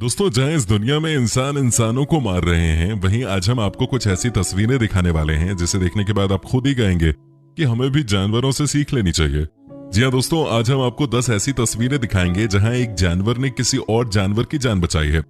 दोस्तों, जहां इस दुनिया में इंसान इंसानों को मार रहे हैं, वहीं आज हम आपको कुछ ऐसी तस्वीरें दिखाने वाले हैं जिसे देखने के बाद आप खुद ही कहेंगे कि हमें भी जानवरों से सीख लेनी चाहिए। जी हाँ दोस्तों, आज हम आपको 10 ऐसी तस्वीरें दिखाएंगे जहां एक जानवर ने किसी और जानवर की जान बचाई है।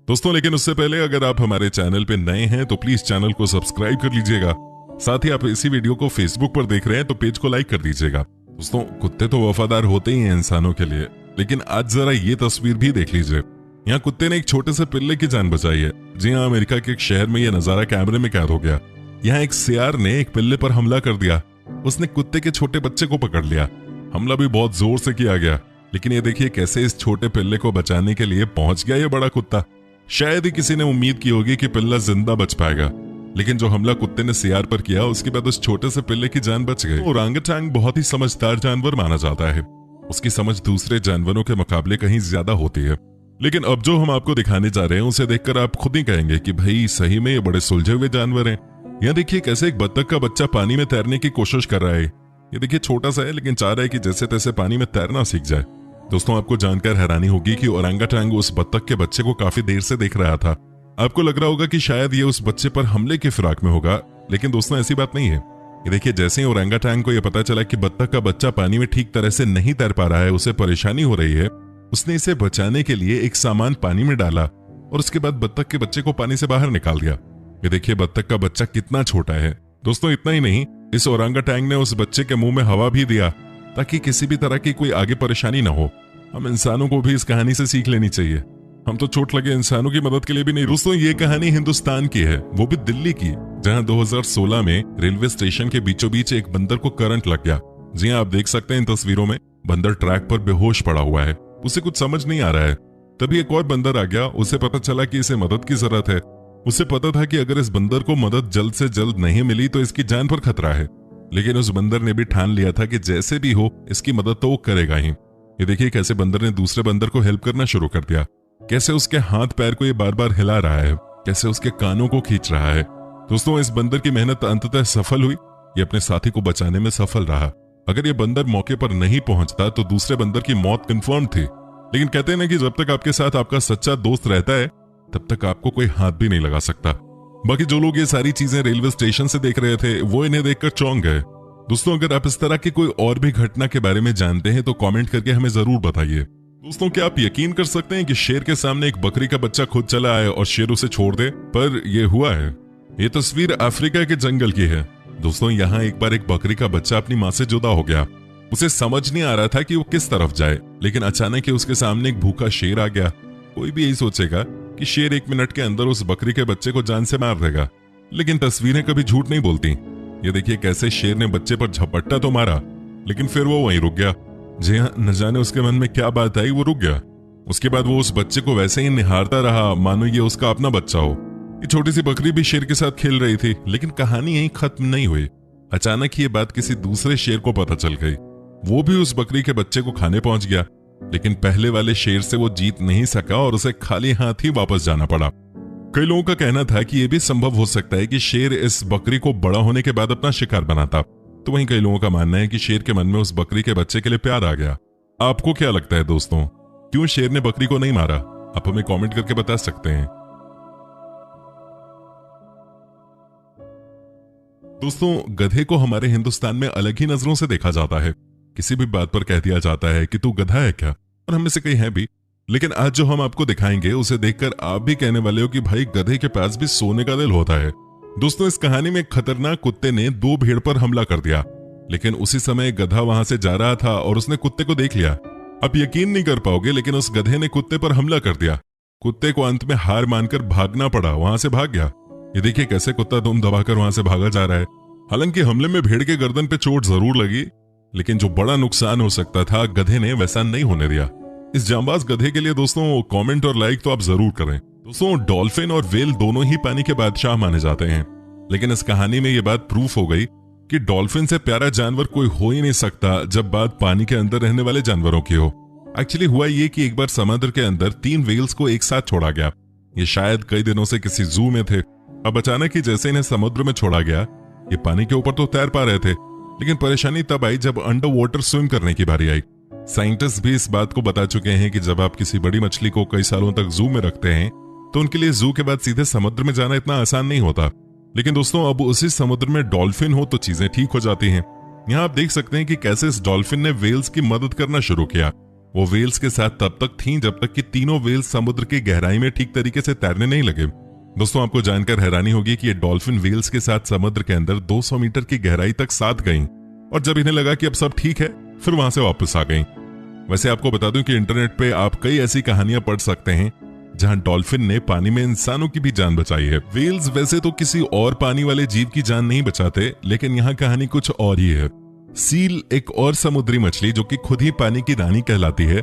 दोस्तों, लेकिन उससे पहले अगर आप हमारे चैनल पे नए हैं तो प्लीज चैनल को सब्सक्राइब कर लीजिएगा। साथ ही आप इसी वीडियो को फेसबुक पर देख रहे हैं तो पेज को लाइक कर दीजिएगा। दोस्तों, कुत्ते तो वफादार होते ही हैं इंसानों के लिए, लेकिन आज जरा ये तस्वीर भी देख लीजिए। यहाँ कुत्ते ने एक छोटे से पिल्ले की जान बचाई है। जी हाँ, अमेरिका के एक शहर में यह नजारा कैमरे में कैद हो गया। यहाँ एक सियार ने एक पिल्ले पर हमला कर दिया। उसने कुत्ते के छोटे बच्चे को पकड़ लिया। हमला भी बहुत जोर से किया गया, लेकिन ये देखिए कैसे इस छोटे पिल्ले को बचाने के लिए पहुंच गया ये बड़ा कुत्ता। शायद ही किसी ने उम्मीद की होगी कि पिल्ला जिंदा बच पाएगा, लेकिन जो हमला कुत्ते ने सियार पर किया उसके बाद उस छोटे से पिल्ले की जान बच गई। ओरंगुटान बहुत ही समझदार जानवर माना जाता है। उसकी समझ दूसरे जानवरों के मुकाबले कहीं ज्यादा होती है। लेकिन अब जो हम आपको दिखाने जा रहे हैं उसे देखकर आप खुद ही कहेंगे कि भाई सही में ये बड़े सुलझे हुए जानवर हैं। यहाँ देखिए कैसे एक बत्तख का बच्चा पानी में तैरने की कोशिश कर रहा है। ये देखिए छोटा सा है, लेकिन चाह रहा है कि जैसे तैसे पानी में तैरना सीख जाए। दोस्तों, आपको जानकर हैरानी होगी कि ओरंगुटान उस बत्तख के बच्चे को काफी देर से देख रहा था। आपको लग रहा होगा कि शायद ये उस बच्चे पर हमले की फिराक में होगा, लेकिन दोस्तों ऐसी बात नहीं है। ये देखिए जैसे ही ओरंगुटान को यह पता चला कि बत्तख का बच्चा पानी में ठीक तरह से नहीं तैर पा रहा है, उसे परेशानी हो रही है, उसने इसे बचाने के लिए एक सामान पानी में डाला और उसके बाद बत्तख के बच्चे को पानी से बाहर निकाल दिया। ये देखिए बत्तख का बच्चा कितना छोटा है। दोस्तों, इतना ही नहीं, इस ओरंगुटान ने उस बच्चे के मुंह में हवा भी दिया ताकि किसी भी तरह की कोई आगे परेशानी ना हो। हम इंसानों को भी इस कहानी से सीख लेनी चाहिए। हम तो चोट लगे इंसानों की मदद के लिए भी नहीं। दोस्तों, ये कहानी हिंदुस्तान की है, वो भी दिल्ली की, जहां 2016 में रेलवे स्टेशन के बीचों बीच एक बंदर को करंट लग गया। जी हाँ, आप देख सकते हैं इन तस्वीरों में बंदर ट्रैक पर बेहोश पड़ा हुआ है। उसे कुछ समझ नहीं आ रहा है। तभी एक और बंदर आ गया। उसे पता चला कि इसे मदद की जरूरत है। उसे पता था कि अगर इस बंदर को मदद जल्द से जल्द नहीं मिली तो इसकी जान पर खतरा है, लेकिन उस बंदर ने भी ठान लिया था कि जैसे भी हो इसकी मदद तो वो करेगा ही। ये देखिए कैसे बंदर ने दूसरे बंदर को हेल्प करना शुरू कर दिया, कैसे उसके हाथ पैर को ये बार बार हिला रहा है, कैसे उसके कानों को खींच रहा है। दोस्तों, इस बंदर की मेहनत अंततः सफल हुई। ये अपने साथी को बचाने में सफल रहा। अगर ये बंदर मौके पर नहीं पहुंचता तो दूसरे बंदर की मौत कंफर्म थी। लेकिन कहते हैं ना कि जब तक आपके साथ आपका सच्चा दोस्त रहता है तब तक आपको कोई हाथ भी नहीं लगा सकता। बाकी जो लोग ये सारी चीजें रेलवे स्टेशन से देख रहे थे वो इन्हें देखकर चौंक गए। दोस्तों, अगर आप इस तरह की कोई और भी घटना के बारे में जानते हैं तो कमेंट करके हमें जरूर बताइए। दोस्तों, क्या आप यकीन कर सकते हैं कि शेर के सामने एक बकरी का बच्चा खुद चला आए और शेर उसे छोड़ दे? पर यह हुआ है। ये तस्वीर अफ्रीका के जंगल की है। दोस्तों, यहाँ एक बार एक बकरी का बच्चा अपनी माँ से जुदा हो गया। उसे समझ नहीं आ रहा था कि वो किस तरफ जाए, लेकिन अचानक ही उसके सामने एक भूखा शेर आ गया। कोई भी यही सोचेगा कि शेर 1 मिनट के अंदर उस बकरी के बच्चे को जान से मार देगा, लेकिन तस्वीरें कभी झूठ नहीं बोलती। ये देखिए कैसे शेर ने बच्चे पर झपट्टा तो मारा, लेकिन फिर वो वहीं रुक गया। जी हाँ, न जाने उसके मन में क्या बात आई, वो रुक गया। उसके बाद वो उस बच्चे को वैसे ही निहारता रहा मानो ये उसका अपना बच्चा हो। ये छोटी सी बकरी भी शेर के साथ खेल रही थी, लेकिन कहानी यहीं खत्म नहीं हुई। अचानक ही ये बात किसी दूसरे शेर को पता चल गई। वो भी उस बकरी के बच्चे को खाने पहुंच गया, लेकिन पहले वाले शेर से वो जीत नहीं सका और उसे खाली हाथ ही वापस जाना पड़ा। कई लोगों का कहना था कि यह भी संभव हो सकता है कि शेर इस बकरी को बड़ा होने के बाद अपना शिकार बनाता। तो वहीं कई लोगों का मानना है कि शेर के मन में उस बकरी के बच्चे के लिए प्यार आ गया। आपको क्या लगता है दोस्तों, क्यों शेर ने बकरी को नहीं मारा? आप हमें कमेंट करके बता सकते हैं। दोस्तों, गधे को हमारे हिंदुस्तान में अलग ही नजरों से देखा जाता है। किसी भी बात पर कह दिया जाता है कि तू गधा है क्या, और हम में से कई हैं भी। लेकिन आज जो हम आपको दिखाएंगे उसे देखकर आप भी कहने वाले हो कि भाई गधे के पास भी सोने का दिल होता है। दोस्तों, इस कहानी में एक खतरनाक कुत्ते ने 2 भेड़ पर हमला कर दिया, लेकिन उसी समय गधा वहां से जा रहा था और उसने कुत्ते को देख लिया। आप यकीन नहीं कर पाओगे, लेकिन उस गधे ने कुत्ते पर हमला कर दिया। कुत्ते को अंत में हार मानकर भागना पड़ा, वहां से भाग गया। ये देखिए कैसे कुत्ता दुम दबाकर वहां से भागा जा रहा है। हालांकि हमले में भेड़ के गर्दन पे चोट जरूर लगी, लेकिन जो बड़ा नुकसान हो सकता था गधे ने वैसा नहीं होने दिया। इस जांबाज गधे के लिए दोस्तों कमेंट और लाइक तो आप जरूर करें। दोस्तों, डॉल्फिन और व्हेल दोनों ही पानी के बादशाह माने जाते हैं, लेकिन इस कहानी में यह बात प्रूफ हो गई कि डॉल्फिन से प्यारा जानवर कोई हो ही नहीं सकता जब बात पानी के अंदर रहने वाले जानवरों की हो। एक्चुअली हुआ ये कि एक बार समुद्र के अंदर 3 व्हेल्स को एक साथ छोड़ा गया। ये शायद कई दिनों से किसी जू में थे। अब अचानक ही जैसे इन्हें समुद्र में छोड़ा गया, ये पानी के ऊपर तो तैर पा रहे थे, लेकिन परेशानी तब आई जब अंडर वाटर स्विम करने की बारी आई। साइंटिस्ट भी इस बात को बता चुके हैं कि जब आप किसी बड़ी मछली को कई सालों तक जू में रखते हैं तो उनके लिए जू के बाद सीधे समुद्र में जाना इतना आसान नहीं होता। लेकिन दोस्तों अब उसी समुद्र में डॉल्फिन हो तो चीजें ठीक हो जाती हैं। यहाँ आप देख सकते हैं कि कैसे इस डॉल्फिन ने वेल्स की मदद करना शुरू किया। वो वेल्स के साथ तब तक थीं जब तक कि तीनों वेल्स समुद्र की गहराई में ठीक तरीके से तैरने नहीं लगे। दोस्तों आपको जानकर हैरानी होगी कि ये डॉल्फिन वेल्स के साथ समुद्र के अंदर 200 मीटर की गहराई तक साथ गईं और जब इन्हें लगा कि अब सब ठीक है फिर वहां से वापस आ गईं। वैसे आपको बता दूं कि इंटरनेट पे आप कई ऐसी कहानियां पढ़ सकते हैं जहां डॉल्फिन ने पानी में इंसानों की भी जान बचाई है। वेल्स वैसे तो किसी और पानी वाले जीव की जान नहीं बचाते, लेकिन यहाँ कहानी कुछ और ही है। सील एक और समुद्री मछली जो कि खुद ही पानी की रानी कहलाती है,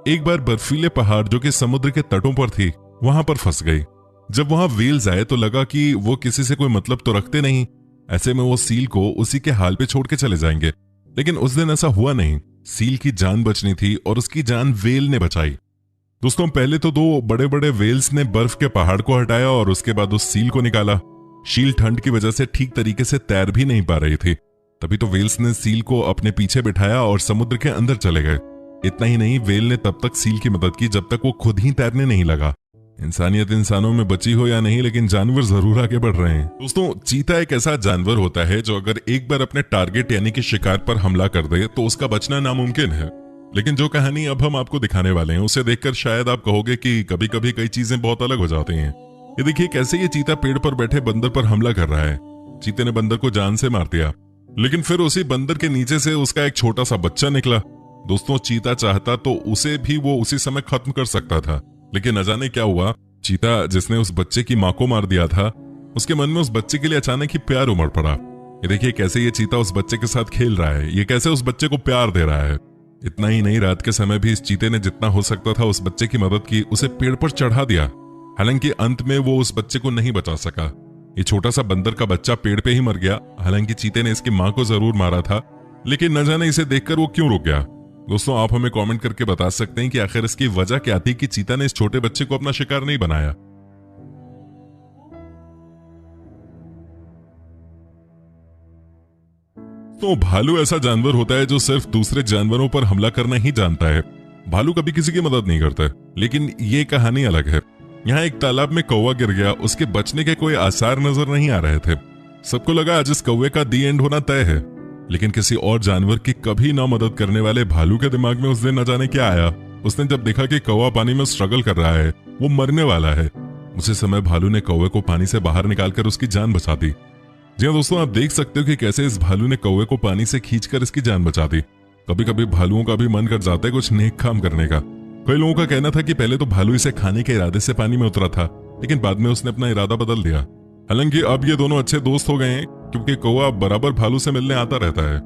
एक बार बर्फीले पहाड़ जो कि समुद्र के तटों पर थी वहां पर फंस गई। जब वहां वेल्स आए तो लगा कि वो किसी से कोई मतलब तो रखते नहीं, ऐसे में वो सील को उसी के हाल पे छोड़ के चले जाएंगे। लेकिन उस दिन ऐसा हुआ नहीं। सील की जान बचनी थी और उसकी जान वेल ने बचाई। दोस्तों पहले तो 2 बड़े बड़े वेल्स ने बर्फ के पहाड़ को हटाया और उसके बाद उस सील को निकाला। सील ठंड की वजह से ठीक तरीके से तैर भी नहीं पा रही थी। तभी तो वेल्स ने सील को अपने पीछे बिठाया और समुद्र के अंदर चले गए। इतना ही नहीं, वेल ने तब तक सील की मदद की जब तक वो खुद ही तैरने नहीं लगा। इंसानियत इंसानों में बची हो या नहीं, लेकिन जानवर जरूर आगे बढ़ रहे हैं। दोस्तों चीता एक ऐसा जानवर होता है जो अगर एक बार अपने टारगेट यानी कि शिकार पर हमला कर दे तो उसका बचना नामुमकिन है। लेकिन जो कहानी अब हम आपको दिखाने वाले हैं उसे देखकर शायद आप कहोगे कि कभी कभी कई चीजें बहुत अलग हो जाती हैं। ये देखिए कैसे ये चीता पेड़ पर बैठे बंदर पर हमला कर रहा है। चीते ने बंदर को जान से मार दिया, लेकिन फिर उसी बंदर के नीचे से उसका एक छोटा सा बच्चा निकला। दोस्तों चीता चाहता तो उसे भी वो उसी समय खत्म कर सकता था, लेकिन न जाने क्या हुआ, चीता जिसने उस बच्चे की मां को मार दिया था उसके मन में उस बच्चे के लिए अचानक ही प्यार उमड़ पड़ा। ये देखिए कैसे ये चीता उस बच्चे के साथ खेल रहा है, ये कैसे उस बच्चे को प्यार दे रहा है। इतना ही नहीं, रात के समय भी इस चीते ने जितना हो सकता था उस बच्चे की मदद की, उसे पेड़ पर चढ़ा दिया। हालांकि अंत में वो उस बच्चे को नहीं बचा सका। ये छोटा सा बंदर का बच्चा पेड़ पे ही मर गया। हालांकि चीते ने इसकी मां को जरूर मारा था, लेकिन न जाने इसे देखकर वो क्यों रुक गया। दोस्तों आप हमें कमेंट करके बता सकते हैं कि आखिर इसकी वजह क्या थी कि चीता ने इस छोटे बच्चे को अपना शिकार नहीं बनाया। तो भालू ऐसा जानवर होता है जो सिर्फ दूसरे जानवरों पर हमला करना ही जानता है। भालू कभी किसी की मदद नहीं करता, लेकिन ये कहानी अलग है। यहाँ एक तालाब में कौवा गिर गया, उसके बचने के कोई आसार नजर नहीं आ रहे थे। सबको लगा आज इस कौवे का दी एंड होना तय है, लेकिन किसी और जानवर की कभी ना मदद करने वाले भालू के दिमाग में उस दिन न जाने क्या आया। उसने जब देखा कि कौवा पानी में स्ट्रगल कर रहा है, वो मरने वाला है, उसी समय भालू ने कौवे को पानी से बाहर निकालकर उसकी जान बचा दी। जी हाँ दोस्तों, आप देख सकते हो कि कैसे इस भालू ने कौवे को पानी से खींचकर इसकी जान बचा दी। कभी कभी भालुओं का भी मन कर जाता है कुछ नेक काम करने का। कई लोगों का कहना था कि पहले तो भालू इसे खाने के इरादे से पानी में उतरा था, लेकिन बाद में उसने अपना इरादा बदल दिया। हालांकि अब ये दोनों अच्छे दोस्त हो गए हैं, क्योंकि कौवा बराबर भालू से मिलने आता रहता है।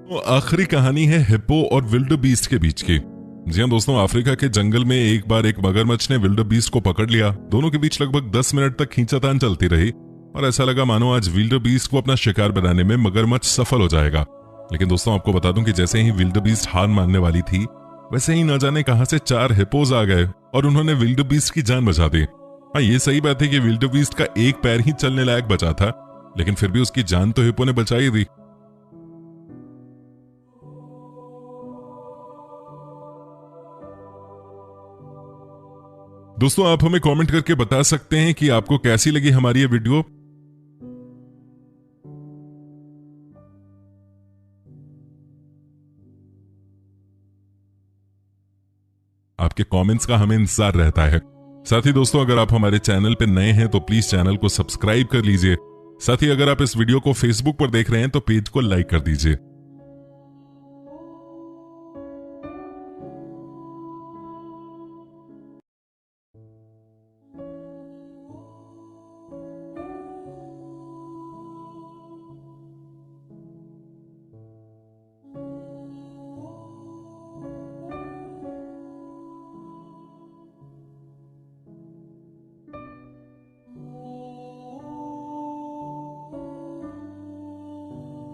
तो आखिरी कहानी है हिप्पो और विल्डरबीस्ट के बीच की। जी हाँ दोस्तों, अफ्रीका के जंगल में एक बार एक मगरमच्छ ने विल्डरबीस्ट को पकड़ लिया। दोनों के बीच लगभग 10 मिनट तक खींचातान चलती रही और ऐसा लगा मानो आज विल्डरबीस्ट को अपना शिकार बनाने में मगरमच्छ सफल हो जाएगा। लेकिन दोस्तों आपको बता दूं कि जैसे ही विल्डरबीस्ट हार मानने वाली थी, वैसे ही न जाने कहां से 4 हिप्पोज आ गए और उन्होंने विल्डरबीस्ट की जान बचा दी। हाँ, ये सही बात है कि विल्डरबीस्ट का एक पैर ही चलने लायक बचा था, लेकिन फिर भी उसकी जान तो हिप्पो ने बचाई दी। दोस्तों आप हमें कमेंट करके बता सकते हैं कि आपको कैसी लगी हमारी ये वीडियो। आपके कमेंट्स का हमें इंतजार रहता है। साथ ही दोस्तों अगर आप हमारे चैनल पे नए हैं तो प्लीज चैनल को सब्सक्राइब कर लीजिए। साथ ही अगर आप इस वीडियो को फेसबुक पर देख रहे हैं तो पेज को लाइक कर दीजिए।